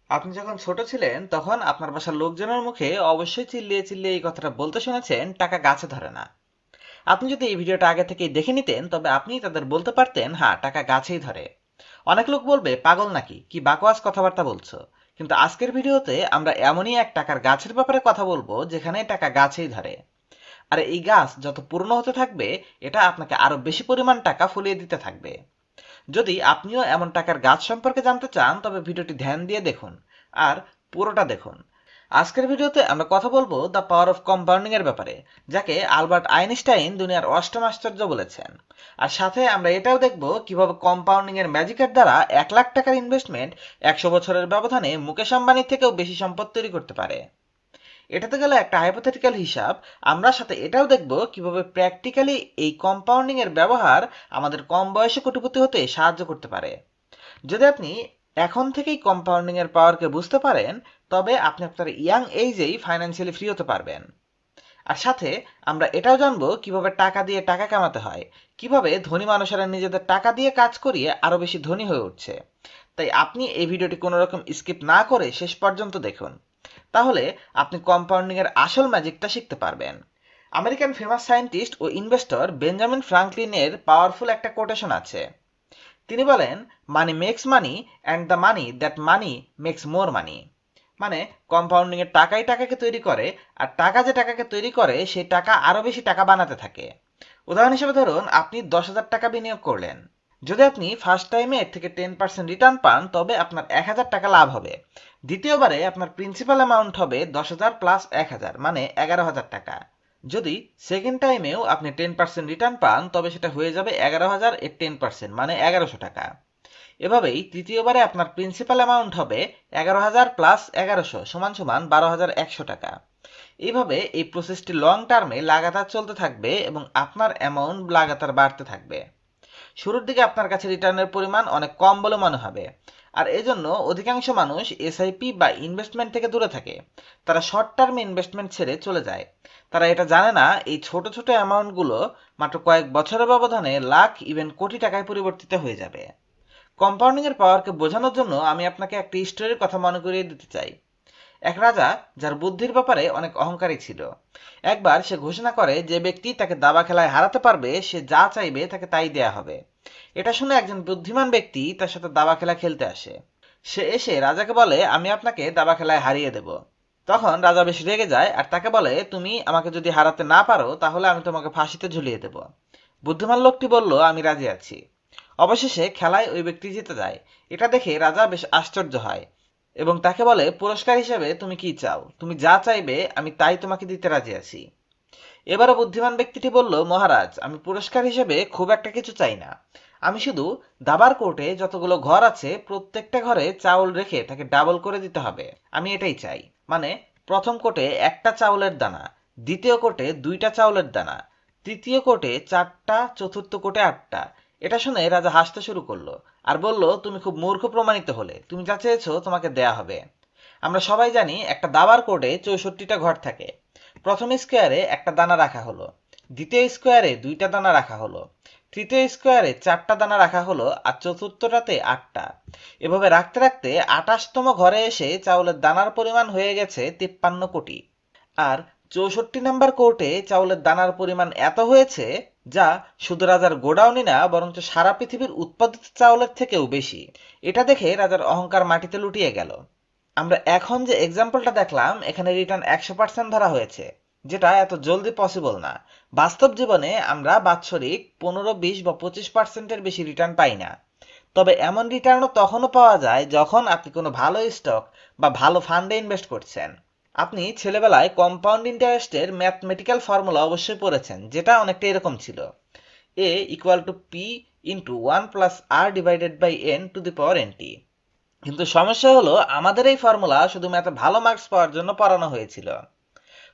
আপনি যখন ছোট ছিলেন তখন আপনার বাসার লোকজনের মুখে অবশ্যই চিল্লিয়ে চিল্লিয়ে এই কথাটা বলতে শুনেছেন, টাকা গাছে ধরে না। আপনি যদি এই ভিডিওটা আগে থেকেই দেখে নিতেন তবে আপনি তাদের বলতে পারতেন, হ্যাঁ, টাকা গাছেই ধরে। অনেক লোক বলবে, পাগল নাকি, কি বাকওয়াজ কথাবার্তা বলছো। কিন্তু আজকের ভিডিওতে আমরা এমনই এক টাকার গাছের ব্যাপারে কথা বলবো যেখানে টাকা গাছেই ধরে। আর এই গাছ যত পুরনো হতে থাকবে, এটা আপনাকে আরো বেশি পরিমাণ টাকা ফলিয়ে দিতে থাকবে। যদি আপনিও এমন টাকার গাছ সম্পর্কে জানতে চান তবে ভিডিওটি ধ্যান দিয়ে দেখুন আর পুরোটা দেখুন। আজকের ভিডিওতে আমরা কথা বলবো দ্য পাওয়ার অফ কম্পাউন্ডিং এর ব্যাপারে, যাকে আলবার্ট আইনস্টাইন দুনিয়ার অষ্টম আশ্চর্য বলেছেন। আর সাথে আমরা এটাও দেখব কিভাবে কম্পাউন্ডিং এর ম্যাজিকের দ্বারা 1 লাখ টাকার ইনভেস্টমেন্ট 100 বছরের ব্যবধানে মুকেশ আম্বানির থেকেও বেশি সম্পদ তৈরি করতে পারে। এটাতে গেল একটা হাইপোথেটিক্যাল হিসাব। আমরা সাথে এটাও দেখব কিভাবে প্র্যাকটিক্যালি এই কম্পাউন্ডিং এর ব্যবহার আমাদের কম বয়সে কোটিপতি হতে সাহায্য করতে পারে। যদি আপনি এখন থেকেই কম্পাউন্ডিং এর পাওয়ারকে বুঝতে পারেন তবে আপনি আপনার ইয়াং এইজেই ফাইন্যান্সিয়ালি ফ্রি হতে পারবেন। আর সাথে আমরা এটাও জানবো কিভাবে টাকা দিয়ে টাকা কামাতে হয়, কিভাবে ধনী মানুষেরা নিজেদের টাকা দিয়ে কাজ করিয়ে আরো বেশি ধনী হয়ে উঠছে। তাই আপনি এই ভিডিওটি কোনো রকম স্কিপ না করে শেষ পর্যন্ত দেখুন। তাহলে আপনি কম্পাউন্ডিং এর আসল ম্যাজিকটা শিখতে পারবেন। আমেরিকান ফেমাস সায়েন্টিস্ট ও ইনভেস্টর বেঞ্জামিন ফ্রাঙ্কলিনের পাওয়ারফুল একটা কোটেশন আছে। তিনি বলেন, money makes money and the money that money makes more money. মানে কম্পাউন্ডিং এর টাকাই টাকাকে তৈরি করে, আর টাকা যে টাকাকে তৈরি করে সেই টাকা আরো বেশি টাকা বানাতে থাকে। উদাহরণ হিসেবে ধরুন, আপনি 10,000 টাকা বিনিয়োগ করলেন। যদি আপনি ফার্স্ট টাইমে এর থেকে 10% রিটার্ন পান তবে আপনার 1,000 টাকা লাভ হবে। দ্বিতীয়বারে আপনার প্রিন্সিপাল অ্যামাউন্ট হবে 10,000 প্লাস 1,000 মানে 11,000 টাকা। যদি সেকেন্ড টাইমেও আপনি 10% রিটার্ন পান তবে সেটা হয়ে যাবে 11,000 এর 10% মানে 1,100 টাকা। এভাবেই তৃতীয়বারে আপনার প্রিন্সিপাল অ্যামাউন্ট হবে 11,000 প্লাস 1,100 সমান সমান 12,100 টাকা। এইভাবে এই প্রসেসটি লং টার্মে লাগাতার চলতে থাকবে এবং আপনার অ্যামাউন্ট লাগাতার বাড়তে থাকবে। শুরুর দিকে আপনার কাছে রিটার্নের পরিমাণ অনেক কম বলে মনে হবে, আর এজন্য অধিকাংশ মানুষ এসআইপি বা ইনভেস্টমেন্ট থেকে দূরে থাকে। তারা শর্ট টার্মে ইনভেস্টমেন্ট ছেড়ে চলে যায়। তারা এটা জানে না এই ছোট ছোট অ্যামাউন্টগুলো মাত্র কয়েক বছরের ব্যবধানে লাখ ইভেন কোটি টাকায় পরিবর্তিত হয়ে যাবে। কম্পাউন্ডিং এর পাওয়ারকে বোঝানোর জন্য আমি আপনাকে একটি স্টোরির কথা মনে করিয়ে দিতে চাই। এক রাজা, যার বুদ্ধির ব্যাপারে অনেক অহংকারী ছিল, একবার সে ঘোষণা করে যে ব্যক্তি তাকে দাবা খেলায় হারাতে পারবে সে যা চাইবে তাকে তাই দেয়া হবে। এটা শুনে একজন বুদ্ধিমান ব্যক্তি তার সাথে দাবা খেলা খেলতে আসে। সে এসে রাজাকে বলে, আমি আপনাকে দাবা খেলায় হারিয়ে দেব। তখন রাজা বেশ রেগে যায় আর তাকে বলে, তুমি আমাকে যদি হারাতে না পারো তাহলে আমি তোমাকে ফাঁসিতে ঝুলিয়ে দেব। বুদ্ধিমান লোকটি বলল, আমি রাজি আছি। অবশেষে খেলায় ওই ব্যক্তি জিতে যায়। এটা দেখে রাজা বেশ আশ্চর্য হয় এবং তাকে বলে, পুরস্কার হিসেবে তুমি কি চাও? তুমি যা চাইবে আমি তাই তোমাকে দিতে রাজি আছি। এবারও বুদ্ধিমান ব্যক্তিটি বলল, মহারাজ, আমি পুরস্কার হিসেবে খুব একটা কিছু চাই না। আমি শুধু দাবার কোর্টে যতগুলো ঘর আছে প্রত্যেকটা ঘরে চাউল রেখে তাকে ডাবল করে দিতে হবে, আমি এটাই চাই। মানে প্রথম কোর্টে একটা চাউলের দানা, দ্বিতীয় কোর্টে 2টা চাউলের দানা, তৃতীয় কোর্টে 4টা, চতুর্থ কোর্টে 8টা। এটা শুনে রাজা হাসতে শুরু করলো আর বলল, তুমি খুব মূর্খ প্রমাণিত হলে, তুমি যা চেয়েছো তোমাকে দেয়া হবে। আমরা সবাই জানি একটা দাবার কোর্টে 64টা ঘর থাকে। প্রথম স্কোয়ারে একটা দানা রাখা হলো, দ্বিতীয় স্কোয়ারে 2টা দানা রাখা হলো, তৃতীয় স্কোয়ারে 4টা দানা রাখা হলো আর চতুর্থটাতে 8টা। এভাবে রাখতে রাখতে 28তম ঘরে এসে চাউলের দানার পরিমাণ হয়ে গেছে 53 কোটি। আর 64 নম্বর কোর্টে চাউলের দানার পরিমাণ এত হয়েছে যা শুধু রাজার গোডাউনই না বরঞ্চ সারা পৃথিবীর উৎপাদিত চাউলের থেকেও বেশি। এটা দেখে রাজার অহংকার মাটিতে লুটিয়ে গেল। আমরা এখন যে এক্সাম্পলটা দেখলাম এখানে রিটার্ন 100% ধরা হয়েছে, যেটা এত জলদি পসিবল না। বাস্তব জীবনে আমরা বাৎসরিক 15, 20 বা 25%-এর বেশি রিটার্ন পাই না। তবে এমন রিটার্নও তখনও পাওয়া যায় যখন আপনি কোনো ভালো স্টক বা ভালো ফান্ডে ইনভেস্ট করছেন। আপনি ছেলেবেলায় কম্পাউন্ড ইন্টারেস্টের ম্যাথমেটিক্যাল ফর্মুলা অবশ্যই পড়েছেন, যেটা অনেকটা এরকম ছিল, a equal to p into 1 plus r divided by n to the power nt। কিন্তু সমস্যা হলো আমাদের এই ফর্মুলা শুধু ম্যাথে ভালো মার্কস পাওয়ার জন্য পড়ানো হয়েছিল।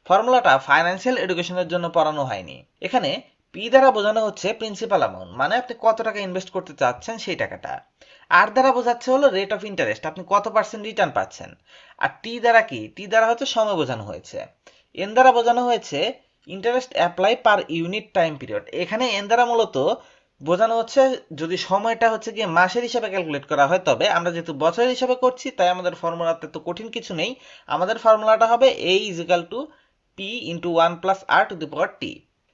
ফর্মুলাটা ফাইন্যান্সিয়াল এডুকেশনের জন্য পড়ানো হয়নি। এখানে পি দ্বারা বোঝানো হচ্ছে প্রিন্সিপাল অ্যামাউন্ট, মানে আপনি কত টাকা ইনভেস্ট করতে চাচ্ছেন সেই টাকাটা। আর দ্বারা বোঝাচ্ছে হলো রেট অফ ইন্টারেস্ট, আপনি কত পার্সেন্ট রিটার্ন পাচ্ছেন। আর টি দ্বারা কি? টি দ্বারা হচ্ছে সময় বোঝানো হয়েছে। এন দ্বারা বোঝানো হয়েছে interest apply per unit time period. এখানে এন দ্বারা মূলত বোঝানো হচ্ছে যদি সময়টা হচ্ছে গিয়ে মাসের হিসাবে ক্যালকুলেট করা হয়, তবে আমরা যেহেতু বছরের হিসাবে করছি তাই আমাদের ফর্মুলাতে তো কঠিন কিছু নেই। আমাদের ফর্মুলাটা হবে a equal to p into 1 + r⁻t।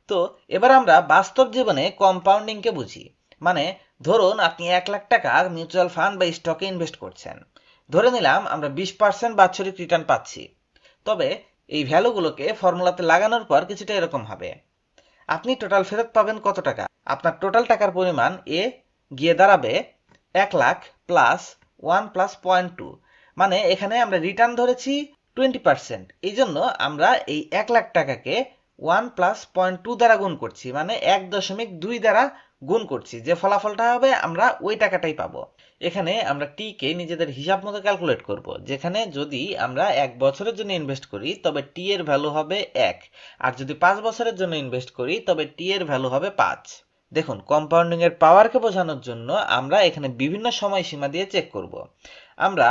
তো এবার আমরা বাস্তব জীবনে কম্পাউন্ডিংকে বুঝি। মানে ধরুন আপনি 1 লাখ টাকা মিউচুয়াল ফান্ড বা স্টকে ইনভেস্ট করছেন। ধরে নিলাম আমরা 20% বাৎসরিক রিটার্ন পাচ্ছি। তবে এই ভ্যালুগুলোকে ফর্মুলাতে লাগানোর পর কিছুটা এরকম হবে। আপনি টোটাল ফেরত পাবেন কত টাকা? আপনার টোটাল টাকার পরিমাণ এ গিয়ে দাঁড়াবে 1 লাখ প্লাস 1 + 0.2। মানে এখানে আমরা রিটার্ন ধরেছি 20%, এই জন্য আমরা এই 1 লাখ টাকাকে 1 + 0.2 দ্বারা গুণ করছি, মানে 1.2 দ্বারা গুণ করছি। যে ফলাফলটা হবে আমরা ওই টাকাটাই পাবো। এখানে আমরা টি কে নিজেদের হিসাব মতো ক্যালকুলেট করব, যেখানে যদি আমরা 1 বছরের জন্য ইনভেস্ট করি তবে টি এর ভ্যালু হবে 1, আর যদি 5 বছরের জন্য ইনভেস্ট করি তবে টি এর ভ্যালু হবে 5। দেখুন, কম্পাউন্ডিং এর পাওয়ারকে বোঝানোর জন্য আমরা এখানে বিভিন্ন সময়সীমা দিয়ে চেক করব। আমরা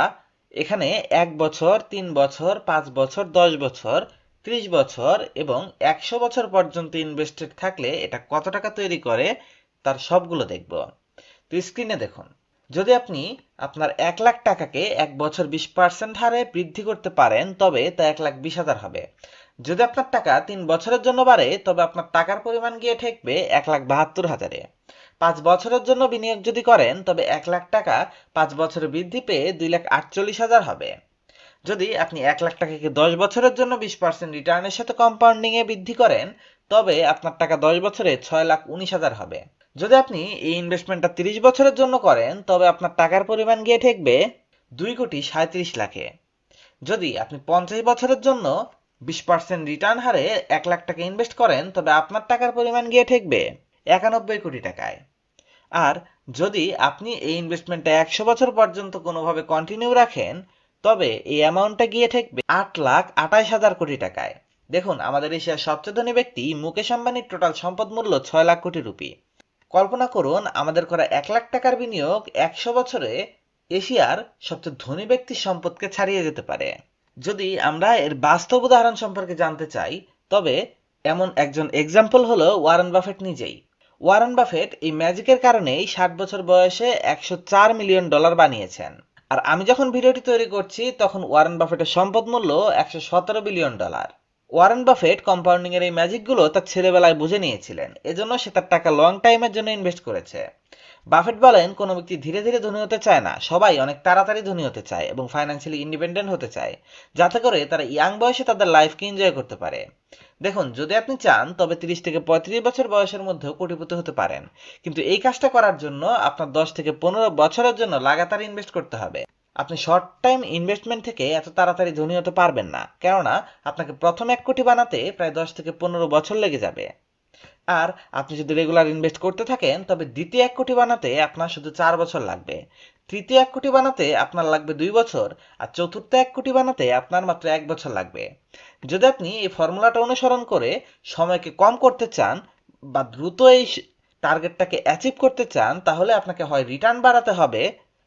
এখানে 1 বছর, 3 বছর, 5 বছর, 10 বছর, 30 বছর এবং 100 বছর পর্যন্ত ইনভেস্টেড থাকলে এটা কত টাকা তৈরি করে তার সবগুলো দেখব। তো স্ক্রিনে দেখুন, যদি আপনি আপনার 1 লাখ টাকাকে 1 বছর 20% হারে বৃদ্ধি করতে পারেন তবে তা 1,20,000 হবে। যদি আপনার টাকা 3 বছরের জন্য বাড়ে তবে আপনার টাকার পরিমাণ গিয়ে ঠেকবে 1,72,000-এ। 5 বছরের জন্য বিনিয়োগ যদি করেন তবে 1 লাখ টাকা 5 বছরে বৃদ্ধি পেয়ে 2,48,000 হবে। যদি আপনি 1 লাখ টাকাকে 10 বছরের জন্য 20% রিটার্নের সাথে কম্পাউন্ডিং এ বৃদ্ধি করেন তবে আপনার টাকা 10 বছরে 6,19,000 হবে। যদি আপনি এই ইনভেস্টমেন্টটা 30 বছরের জন্য করেন তবে আপনার টাকার পরিমাণ গিয়ে ঠেকবে 2,37,00,000-এ। যদি আপনি 50 বছরের জন্য 20% রিটার্ন হারে 1 লাখ টাকা ইনভেস্ট করেন তবে আপনার টাকার পরিমাণ গিয়ে ঠেকবে 91 কোটি টাকায়। আর যদি আপনি এই ইনভেস্টমেন্টটা 100 বছর পর্যন্ত কোনোভাবে কন্টিনিউ রাখেন তবে এই অ্যামাউন্টটা গিয়ে ঠেকবে 8,28,000 কোটি টাকায়। দেখুন, আমাদের এশিয়ার সবচেয়ে ধনী ব্যক্তি মুকেশ আম্বানির টোটাল সম্পদ মূল্য 6 লাখ কোটি রুপি। কল্পনা করুন আমাদের করা 1 লাখ টাকার বিনিয়োগ 100 বছরে এশিয়ার সবচেয়ে ধনী ব্যক্তির সম্পদকে ছাড়িয়ে যেতে পারে। যদি আমরা এর বাস্তব উদাহরণ সম্পর্কে জানতে চাই তবে এমন একজন এক্সাম্পল হলো ওয়ারেন বাফেট নিজেই। ওয়ারেন বাফেট এই ম্যাজিকের কারণেই 60 বছর বয়সে $104 মিলিয়ন বানিয়েছেন। আর আমি যখন ভিডিওটি তৈরি করছি তখন ওয়ারেন বাফেটের সম্পদ মূল্য $117 বিলিয়ন। ওয়ারেন বাফেট কম্পাউন্ডিং এর এই ম্যাজিকগুলো তার ছেলেবেলায় বুঝে নিয়েছিলেন, এজন্য সে তার টাকা লং টাইমের জন্য ইনভেস্ট করেছে। বাফেট বলেন, কোনো ব্যক্তি ধীরে ধীরে ধনী হতে চায় না, সবাই অনেক তাড়াতাড়ি ধনী হতে চায় এবং ফাইন্যান্সিয়ালি ইন্ডিপেন্ডেন্ট হতে চায়, যাতে করে তারা ইয়াং বয়সে তাদের লাইফকে এনজয় করতে পারে। দেখুন, যদি আপনি চান তবে 30 থেকে 35 বছর বয়সের মধ্যেও কোটিপতি হতে পারেন, কিন্তু এই কাজটা করার জন্য আপনার 10 থেকে 15 বছরের জন্য লাগাতার ইনভেস্ট করতে হবে। আপনি শর্ট টাইম ইনভেস্টমেন্ট থেকে এত তাড়াতাড়ি ধনী হতে পারবেন না, কেননা আপনাকে প্রথম 1 কোটি বানাতে প্রায় 10 থেকে 15 বছর লেগে যাবে। আর আপনি যদি রেগুলার ইনভেস্ট করতে থাকেন তবে দ্বিতীয় 1 কোটি বানাতে আপনার শুধু 4 বছর লাগবে, তৃতীয় 1 কোটি বানাতে আপনার লাগবে 2 বছর, আর চতুর্থ 1 কোটি বানাতে আপনার মাত্র 1 বছর লাগবে। যদি আপনি এই ফর্মুলাটা অনুসরণ করে সময়কে কম করতে চান বা দ্রুত এই টার্গেটটাকে অ্যাচিভ করতে চান তাহলে আপনাকে হয় রিটার্ন বাড়াতে হবে,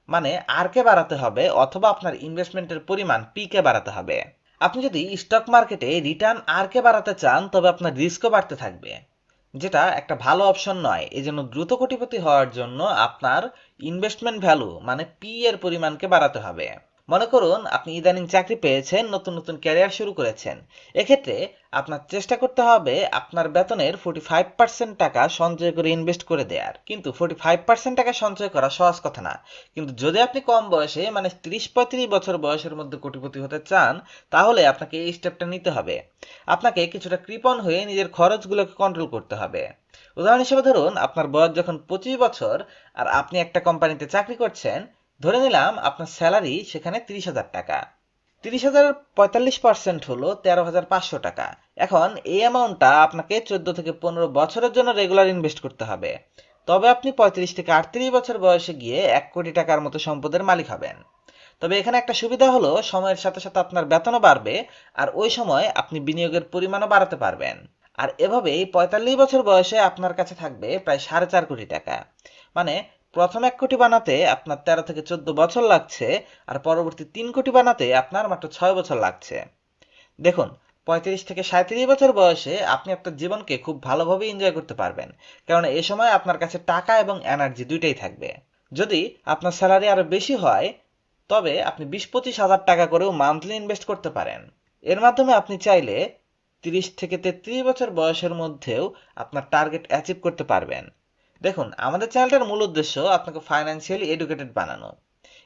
মানে আর কে বাড়াতে হবে, অথবা আপনার ইনভেস্টমেন্টের পরিমাণ পি কে বাড়াতে হবে। আপনি যদি স্টক মার্কেটে রিটার্ন আর কে বাড়াতে চান তবে আপনার রিস্কও বাড়তে থাকবে, যেটা একটা ভালো অপশন নয়। এজন্য দ্রুত কোটিপতি হওয়ার জন্য আপনার ইনভেস্টমেন্ট ভ্যালু মানে পি এর পরিমাণকে বাড়াতে হবে। মনে করুন আপনি ইদানিং চাকরি পেয়েছেন, নতুন নতুন ক্যারিয়ার শুরু করেছেন। এক্ষেত্রে আপনার চেষ্টা করতে হবে আপনার বেতনের 45% টাকা সঞ্চয় করে ইনভেস্ট করে দেওয়ার। কিন্তু 45% টাকা সঞ্চয় করা সহজ কথা না। কিন্তু যদি আপনি কম বয়সে মানে 30-35 বছর বয়সের মধ্যে কোটিপতি হতে চান তাহলে আপনাকে এই স্টেপটা নিতে হবে। আপনাকে কিছুটা কৃপণ হয়ে নিজের খরচগুলোকে কন্ট্রোল করতে হবে। উদাহরণ হিসেবে ধরুন আপনার বয়স যখন 25 বছর আর আপনি একটা কোম্পানিতে চাকরি করছেন। ধরে নিলাম আপনার স্যালারি সেখানে 30,000 টাকা। 30,000 45% হলো 13,500 টাকা। এখন এই অ্যামাউন্টটা আপনাকে 14 থেকে 15 বছরের জন্য রেগুলার ইনভেস্ট করতে হবে। তবে আপনি 35 থেকে 38 বছর বয়সে গিয়ে 1 কোটি টাকার মতো সম্পদের মালিক হবেন। তবে এখানে একটা সুবিধা হলো সময়ের সাথে সাথে আপনার বেতনও বাড়বে, আর ওই সময় আপনি বিনিয়োগের পরিমাণও বাড়াতে পারবেন। আর এভাবেই 45 বছর বয়সে আপনার কাছে থাকবে প্রায় 4.5 কোটি টাকা। মানে প্রথম 1 কোটি বানাতে আপনার 13 থেকে 14 বছর লাগছে, আর পরবর্তী 3 কোটি বানাতে আপনার মাত্র 6 বছর লাগছে। দেখুন, 35 থেকে 37 বছর বয়সে আপনি আপনার জীবনকে খুব ভালোভাবে এনজয় করতে পারবেন, কারণ এ সময় আপনার কাছে টাকা এবং এনার্জি দুইটাই থাকবে। যদি আপনার স্যালারি আরো বেশি হয়, তবে আপনি 20-25 হাজার টাকা করেও মান্থলি ইনভেস্ট করতে পারেন। এর মাধ্যমে আপনি চাইলে 30 থেকে 33 বছর বয়সের মধ্যেও আপনার টার্গেট অ্যাচিভ করতে পারবেন। দেখুন, আমাদের চ্যানেলটার মূল উদ্দেশ্য আপনাকে ফাইন্যান্সিয়ালি এডুকেটেড বানানো।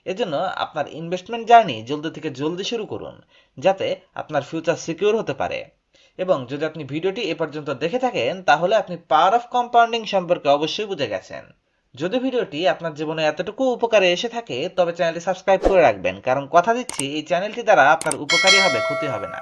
এজন্য আপনার ইনভেস্টমেন্ট জার্নি জলদি থেকে জলদি শুরু করুন, যাতে আপনার ফিউচার সিকিউর হতে পারে। এবং যদি আপনি ভিডিওটি এ পর্যন্ত দেখে থাকেন, তাহলে আপনি পাওয়ার অফ কম্পাউন্ডিং সম্পর্কে অবশ্যই বুঝে গেছেন। যদি ভিডিওটি আপনার জীবনে এতটুকু উপকারে এসে থাকে, তবে চ্যানেলটি সাবস্ক্রাইব করে রাখবেন, কারণ কথা দিচ্ছি এই চ্যানেলটি দ্বারা আপনার উপকারী হবে, ক্ষতি হবে না।